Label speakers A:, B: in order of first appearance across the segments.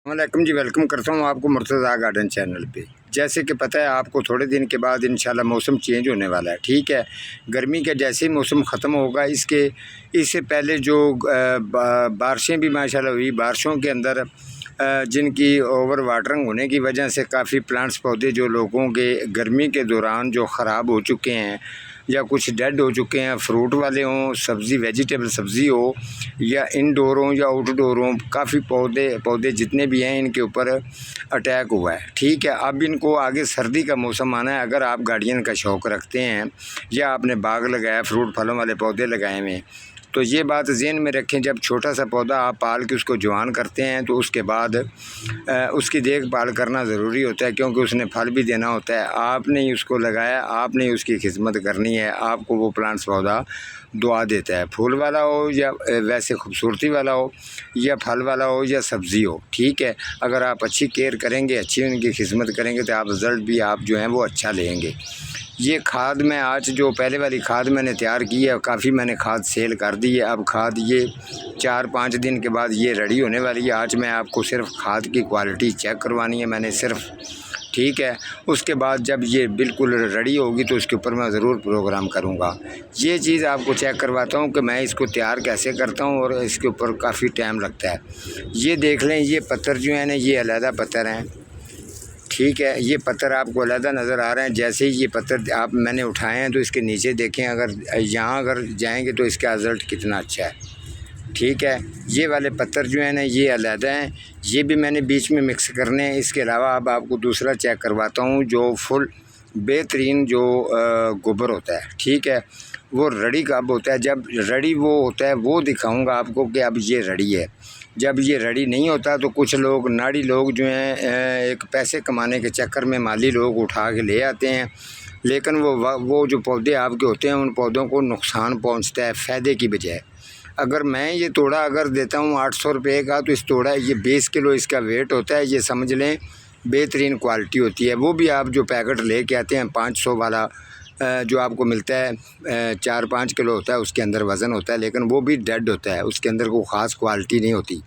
A: वालेकुम जी, वेलकम करता हूँ आपको मुर्तज़ा गार्डन चैनल पे। जैसे कि पता है आपको, थोड़े दिन के बाद इंशाल्लाह मौसम चेंज होने वाला है। ठीक है, गर्मी का जैसे ही मौसम ख़त्म होगा, इससे पहले जो बारिशें भी माशाल्लाह हुई, बारिशों के अंदर जिनकी ओवर वाटरिंग होने की वजह से काफ़ी प्लांट्स पौधे जो लोगों के गर्मी के दौरान जो ख़राब हो चुके हैं या कुछ डेड हो चुके हैं, फ्रूट वाले हों, सब्ज़ी वेजिटेबल सब्ज़ी हो या इंडोर हों या आउटडोर हों, काफ़ी पौधे जितने भी हैं इनके ऊपर अटैक हुआ है। ठीक है, अब इनको आगे सर्दी का मौसम आना है। अगर आप गार्डन का शौक़ रखते हैं या आपने बाग लगाया, फ्रूट फलों वाले पौधे लगाए हुए हैं, तो ये बात ज़हन में रखें, जब छोटा सा पौधा आप पाल के उसको जवान करते हैं तो उसके बाद उसकी देखभाल करना ज़रूरी होता है, क्योंकि उसने फल भी देना होता है। आपने ही उसको लगाया, आपने ही उसकी खिदमत करनी है, आपको वो प्लांट्स पौधा दुआ देता है, फूल वाला हो या वैसे खूबसूरती वाला हो या फल वाला हो या सब्ज़ी हो। ठीक है, अगर आप अच्छी केयर करेंगे, अच्छी उनकी खिदमत करेंगे तो आप रिज़ल्ट भी आप जो हैं वो अच्छा लेंगे। ये खाद मैं आज जो पहले वाली खाद मैंने तैयार की है, काफ़ी मैंने खाद सेल कर दी है। अब खाद ये 4-5 दिन के बाद ये रेडी होने वाली है। आज मैं आपको सिर्फ खाद की क्वालिटी चेक करवानी है मैंने सिर्फ। ठीक है, उसके बाद जब ये बिल्कुल रेडी होगी तो उसके ऊपर मैं ज़रूर प्रोग्राम करूँगा। ये चीज़ आपको चेक करवाता हूँ कि मैं इसको तैयार कैसे करता हूँ, और इसके ऊपर काफ़ी टाइम लगता है। ये देख लें, ये पत्थर जो है ना, ये अलहदा पत्थर हैं। ठीक है, ये पत्थर आपको अलहदा नज़र आ रहे हैं। जैसे ही ये पत्थर आप मैंने उठाए हैं तो इसके नीचे देखें, अगर जाएंगे तो इसका रिज़ल्ट कितना अच्छा है। ठीक है, ये वाले पत्थर जो है ना, ये अलहदा हैं, ये भी मैंने बीच में मिक्स करने हैं। इसके अलावा अब आपको दूसरा चेक करवाता हूँ, जो फुल बेहतरीन जो गोबर होता है। ठीक है, वो रड़ी कब होता है, जब रड़ी वो होता है वो दिखाऊंगा आपको कि अब ये रड़ी है। जब ये रेडी नहीं होता तो कुछ लोग, नाड़ी लोग जो हैं, एक पैसे कमाने के चक्कर में माली लोग उठा के ले आते हैं, लेकिन वो जो पौधे आपके होते हैं उन पौधों को नुकसान पहुंचता है फ़ायदे की बजाय। अगर मैं ये तोड़ा अगर देता हूँ 800 रुपये का, तो इस तोड़ा ये 20 किलो इसका वेट होता है। ये समझ लें बेहतरीन क्वालिटी होती है। वो भी आप जो पैकेट ले के आते हैं 500 वाला जो आपको मिलता है, 4-5 किलो होता है उसके अंदर वज़न होता है, लेकिन वो भी डेड होता है, उसके अंदर कोई ख़ास क्वालिटी नहीं होती।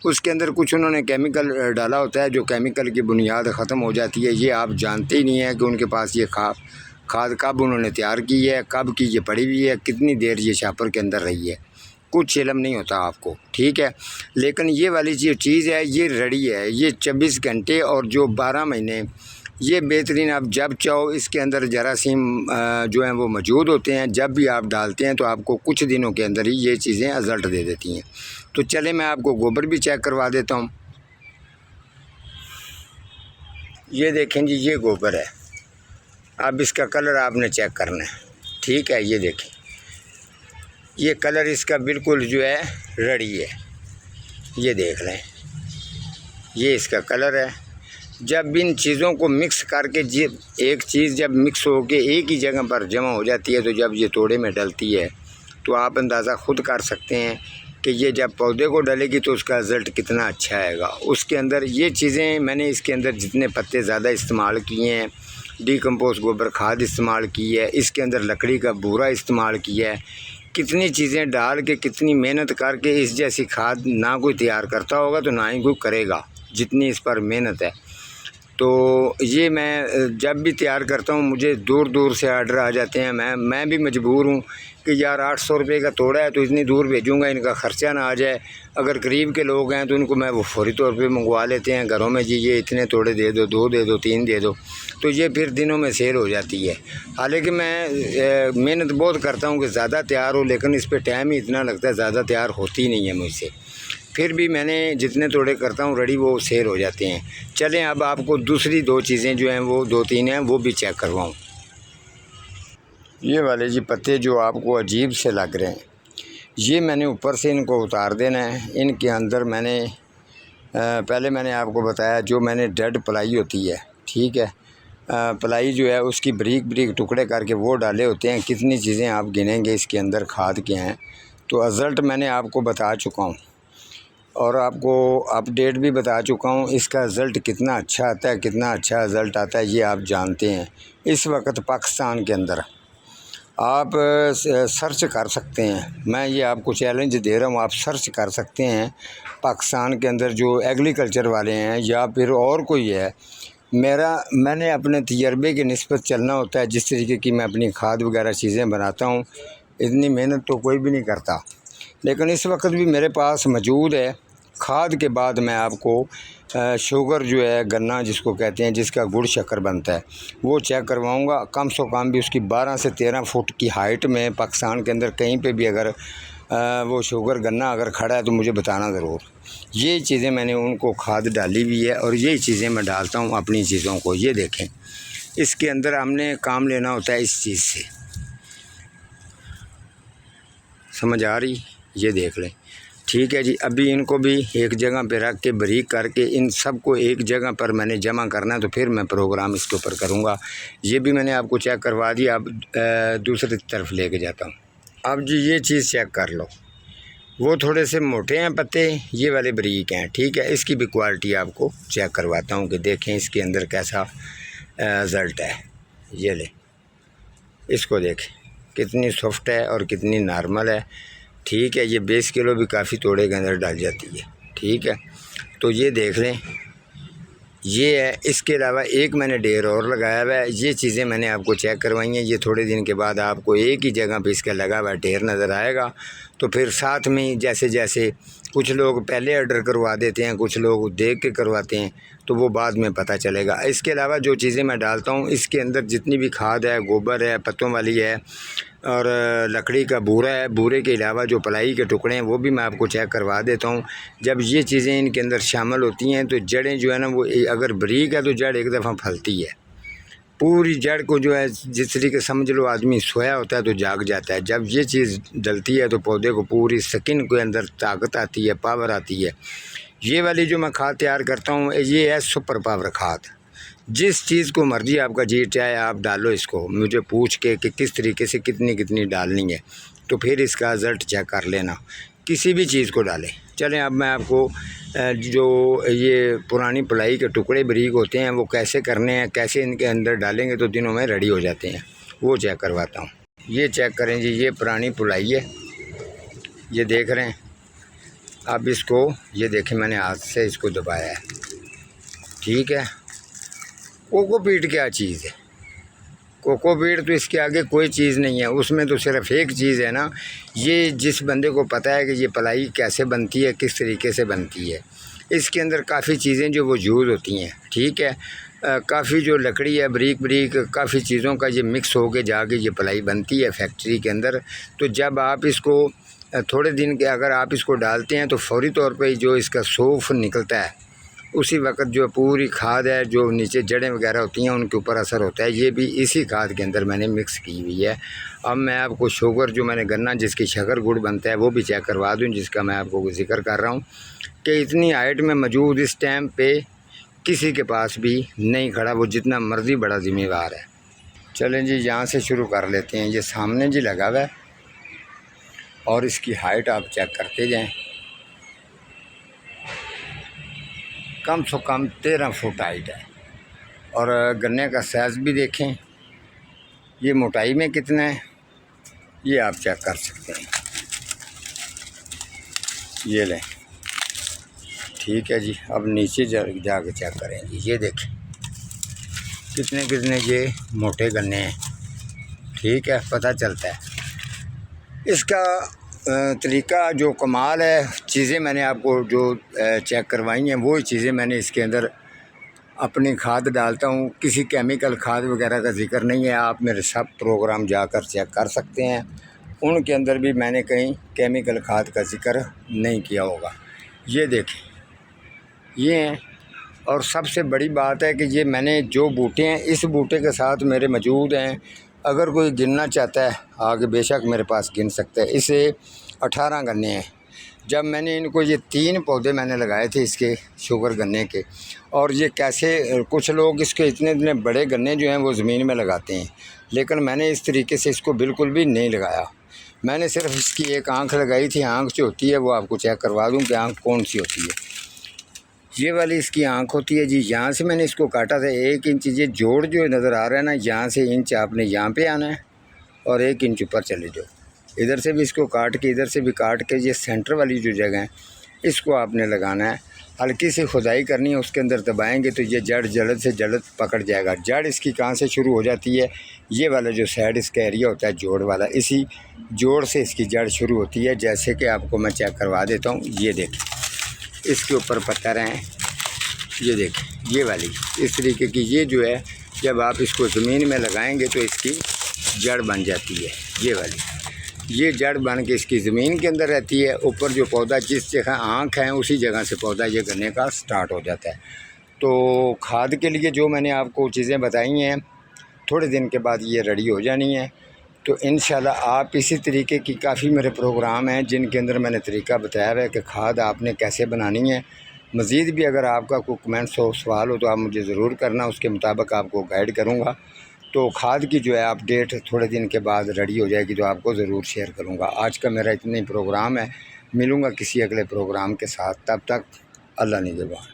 A: उसके अंदर कुछ उन्होंने केमिकल डाला होता है, जो केमिकल की बुनियाद ख़त्म हो जाती है। ये आप जानते ही नहीं है कि उनके पास ये खाद कब उन्होंने तैयार की है, कब की ये पड़ी हुई है, कितनी देर ये शापर के अंदर रही है, कुछ इल्म नहीं होता आपको। ठीक है, लेकिन ये वाली जो चीज़ है ये रेडी है, ये 24 घंटे और जो 12 महीने ये बेहतरीन। आप जब चाहो इसके अंदर जरासीम जो हैं वो मौजूद होते हैं, जब भी आप डालते हैं तो आपको कुछ दिनों के अंदर ही ये चीज़ें रिज़ल्ट दे देती हैं। तो चले मैं आपको गोबर भी चेक करवा देता हूँ। ये देखें जी, ये गोबर है। अब इसका कलर आपने चेक करना है। ठीक है, ये देखें, ये कलर इसका बिल्कुल जो है रेडी है। ये देख लें, ये इसका कलर है। जब इन चीज़ों को मिक्स करके, एक चीज़ जब मिक्स होके एक ही जगह पर जमा हो जाती है, तो जब ये तोड़े में डलती है तो आप अंदाज़ा ख़ुद कर सकते हैं कि ये जब पौधे को डलेगी तो उसका रिज़ल्ट कितना अच्छा आएगा। उसके अंदर ये चीज़ें मैंने इसके अंदर जितने पत्ते ज़्यादा इस्तेमाल किए हैं, डीकम्पोस्ट गोबर खाद इस्तेमाल की है, इसके अंदर लकड़ी का बूरा इस्तेमाल किया है। कितनी चीज़ें डाल के, कितनी मेहनत करके इस जैसी खाद ना कोई तैयार करता होगा तो ना ही कोई करेगा, जितनी इस पर मेहनत है। तो ये मैं जब भी तैयार करता हूँ मुझे दूर दूर से आर्डर आ जाते हैं। मैं भी मजबूर हूँ कि यार 800 रुपये का तोड़ा है तो इतनी दूर भेजूँगा, इनका ख़र्चा ना आ जाए। अगर करीब के लोग हैं तो उनको मैं वो फौरी तौर पे मंगवा लेते हैं घरों में, जी ये इतने तोड़े दे दो, 2 दे दो, 3 दे दो, तो ये फिर दिनों में सेल हो जाती है। हालांकि मैं मेहनत बहुत करता हूँ कि ज़्यादा तैयार हो, लेकिन इस पर टाइम ही इतना लगता है, ज़्यादा तैयार होती नहीं है मुझसे। फिर भी मैंने जितने तोड़े करता हूँ रेडी वो सेल हो जाते हैं। चलें अब आपको दूसरी 2 चीज़ें जो हैं वो 2-3 हैं वो भी चेक करवाऊँ। ये वाले जी पत्ते जो आपको अजीब से लग रहे हैं, ये मैंने ऊपर से इनको उतार देना है। इनके अंदर मैंने पहले मैंने आपको बताया जो मैंने डेड प्लाई होती है। ठीक है, प्लाई जो है उसकी बारीक बारीक टुकड़े करके वो डाले होते हैं। कितनी चीज़ें आप गिनेंगे इसके अंदर खाद के हैं, तो रिज़ल्ट मैंने आपको बता चुका हूँ और आपको अपडेट भी बता चुका हूँ। इसका रिज़ल्ट कितना अच्छा आता है, कितना अच्छा रिज़ल्ट आता है ये आप जानते हैं। इस वक्त पाकिस्तान के अंदर आप सर्च कर सकते हैं, मैं ये आपको चैलेंज दे रहा हूँ, आप सर्च कर सकते हैं पाकिस्तान के अंदर जो एग्रीकल्चर वाले हैं या फिर और कोई है। मैंने अपने तजर्बे की निस्बत चलना होता है। जिस तरीके की मैं अपनी खाद वगैरह चीज़ें बनाता हूँ, इतनी मेहनत तो कोई भी नहीं करता, लेकिन इस वक्त भी मेरे पास मौजूद है। खाद के बाद मैं आपको शुगर जो है, गन्ना जिसको कहते हैं, जिसका गुड़ शक्कर बनता है, वो चेक करवाऊंगा। कम से कम भी उसकी 12 से 13 फुट की हाइट में पाकिस्तान के अंदर कहीं पे भी अगर वो शुगर गन्ना अगर खड़ा है तो मुझे बताना ज़रूर। ये चीज़ें मैंने उनको खाद डाली हुई है और यही चीज़ें मैं डालता हूँ अपनी चीज़ों को। ये देखें, इसके अंदर हमने काम लेना होता है इस चीज़ से, समझ आ रही? ये देख लें, ठीक है जी। अभी इनको भी एक जगह पे रख के बारीक करके इन सब को एक जगह पर मैंने जमा करना है, तो फिर मैं प्रोग्राम इसके ऊपर करूँगा। ये भी मैंने आपको चेक करवा दिया। अब दूसरी तरफ लेके जाता हूँ। अब जी ये चीज़ चेक कर लो, वो थोड़े से मोटे हैं पत्ते, ये वाले बारीक हैं, ठीक है। इसकी भी क्वालिटी आपको चेक करवाता हूँ कि देखें इसके अंदर कैसा रिज़ल्ट है। ये ले, इसको देखें कितनी सॉफ्ट है और कितनी नॉर्मल है, ठीक है। ये 20 किलो भी काफ़ी तोड़े के अंदर डाल जाती है, ठीक है। तो ये देख लें, ये है। इसके अलावा एक मैंने ढेर और लगाया हुआ है। ये चीज़ें मैंने आपको चेक करवाई हैं। ये थोड़े दिन के बाद आपको एक ही जगह पे इसका लगा हुआ ढेर नज़र आएगा। तो फिर साथ में जैसे जैसे कुछ लोग पहले ऑर्डर करवा देते हैं, कुछ लोग देख के करवाते हैं, तो वो बाद में पता चलेगा। इसके अलावा जो चीज़ें मैं डालता हूँ, इसके अंदर जितनी भी खाद है, गोबर है, पत्तों वाली है और लकड़ी का बूरा है, बूरे के अलावा जो पलाई के टुकड़े हैं वो भी मैं आपको चेक करवा देता हूँ। जब ये चीज़ें इनके अंदर शामिल होती हैं तो जड़ें जो है ना, वो अगर बारीक है तो जड़ एक दफ़ा फलती है। पूरी जड़ को जो है, जिस तरीके समझ लो आदमी सोया होता है तो जाग जाता है। जब ये चीज़ डलती है तो पौधे को पूरी स्किन के अंदर ताकत आती है, पावर आती है। ये वाली जो मैं खाद तैयार करता हूँ, ये है सुपर पावर खाद। जिस चीज़ को मर्ज़ी आपका जी चाहे आप डालो इसको, मुझे पूछ के कि किस तरीके से कितनी कितनी डालनी है, तो फिर इसका रिज़ल्ट चेक कर लेना। किसी भी चीज़ को डालें। चलें, अब मैं आपको जो ये पुरानी पलाई के टुकड़े बारीक होते हैं वो कैसे करने हैं, कैसे इनके अंदर डालेंगे तो दिनों में रेडी हो जाते हैं, वो चेक करवाता हूँ। ये चेक करें जी, ये पुरानी पुलाई है, ये देख रहे हैं। अब इसको ये देखें, मैंने हाथ से इसको दबाया है, ठीक है। कोकोपीट क्या चीज़ है? कोकोपीट तो इसके आगे कोई चीज़ नहीं है। उसमें तो सिर्फ एक चीज़ है ना, ये जिस बंदे को पता है कि ये पलाई कैसे बनती है, किस तरीके से बनती है, इसके अंदर काफ़ी चीज़ें जो वो यूज़ होती हैं, ठीक है। काफ़ी जो लकड़ी है बारीक बारीक, काफ़ी चीज़ों का ये मिक्स हो के जाके ये पलाई बनती है फैक्ट्री के अंदर। तो जब आप इसको थोड़े दिन के अगर आप इसको डालते हैं तो फौरी तौर पर जो इसका सौंफ निकलता है, उसी वक्त जो पूरी खाद है, जो नीचे जड़ें वगैरह होती हैं उनके ऊपर असर होता है। ये भी इसी खाद के अंदर मैंने मिक्स की हुई है। अब मैं आपको शुगर जो मैंने गन्ना जिसकी शक्कर गुड़ बनता है वो भी चेक करवा दूं, जिसका मैं आपको जिक्र कर रहा हूँ कि इतनी हाइट में मौजूद इस टाइम पे किसी के पास भी नहीं खड़ा, वो जितना मर्ज़ी बड़ा ज़िम्मेवार है। चलें जी, यहाँ से शुरू कर लेते हैं। ये सामने जी लगा हुआ है और इसकी हाइट आप चेक करते जाएँ। कम से कम 13 फुट हाइट है। और गन्ने का साइज़ भी देखें, ये मोटाई में कितना है ये आप चेक कर सकते हैं। ये लें, ठीक है जी। अब नीचे जाके चेक करें जी, ये देखें कितने कितने ये मोटे गन्ने हैं, ठीक है। पता चलता है इसका तरीका जो कमाल है। चीज़ें मैंने आपको जो चेक करवाई हैं वो चीज़ें मैंने इसके अंदर अपनी खाद डालता हूँ। किसी केमिकल खाद वगैरह का जिक्र नहीं है। आप मेरे सब प्रोग्राम जाकर चेक कर सकते हैं, उनके अंदर भी मैंने कहीं केमिकल खाद का जिक्र नहीं किया होगा। ये देखें, ये हैं। और सबसे बड़ी बात है कि ये मैंने जो बूटे हैं, इस बूटे के साथ मेरे मौजूद हैं। अगर कोई गिनना चाहता है आगे बेशक मेरे पास गिन सकता है। इसे 18 गन्ने हैं। जब मैंने इनको ये 3 पौधे मैंने लगाए थे इसके शुगर गन्ने के, और ये कैसे कुछ लोग इसके इतने इतने बड़े गन्ने जो हैं वो ज़मीन में लगाते हैं, लेकिन मैंने इस तरीके से इसको बिल्कुल भी नहीं लगाया। मैंने सिर्फ इसकी एक आँख लगाई थी। आँख जो होती है वो आपको चेक करवा दूँ कि आँख कौन सी होती है। ये वाली इसकी आँख होती है जी। यहाँ से मैंने इसको काटा था 1 इंच। ये जोड़ जो नज़र आ रहा है ना, यहाँ से इंच आपने यहाँ पे आना है और 1 इंच ऊपर चले जाओ। इधर से भी इसको काट के, इधर से भी काट के, ये सेंटर वाली जो जगह है इसको आपने लगाना है। हल्की सी खुदाई करनी है, उसके अंदर दबाएंगे तो ये जड़ जल्द से जल्द पकड़ जाएगा। जड़ इसकी कहाँ से शुरू हो जाती है, ये वाला जो साइड इसका एरिया होता है जोड़ वाला, इसी जोड़ से इसकी जड़ शुरू होती है। जैसे कि आपको मैं चेक करवा देता हूँ, ये देखें इसके ऊपर पत्थर हैं, ये देखें ये वाली इस तरीके की, ये जो है जब आप इसको ज़मीन में लगाएंगे तो इसकी जड़ बन जाती है। ये वाली ये जड़ बन के इसकी ज़मीन के अंदर रहती है। ऊपर जो पौधा जिस जगह आँख है उसी जगह से पौधा ये करने का स्टार्ट हो जाता है। तो खाद के लिए जो मैंने आपको चीज़ें बताई हैं, थोड़े दिन के बाद ये रेडी हो जानी है। तो इंशाल्लाह आप इसी तरीके की काफ़ी मेरे प्रोग्राम हैं जिनके अंदर मैंने तरीका बताया है कि खाद आपने कैसे बनानी है। मज़ीद भी अगर आपका कोई कमेंट्स हो, सवाल हो तो आप मुझे ज़रूर करना, उसके मुताबिक आपको गाइड करूँगा। तो खाद की जो है अपडेट थोड़े दिन के बाद रेडी हो जाएगी तो आपको ज़रूर शेयर करूँगा। आज का मेरा इतना ही प्रोग्राम है, मिलूँगा किसी अगले प्रोग्राम के साथ, तब तक अल्लाह निगहबान।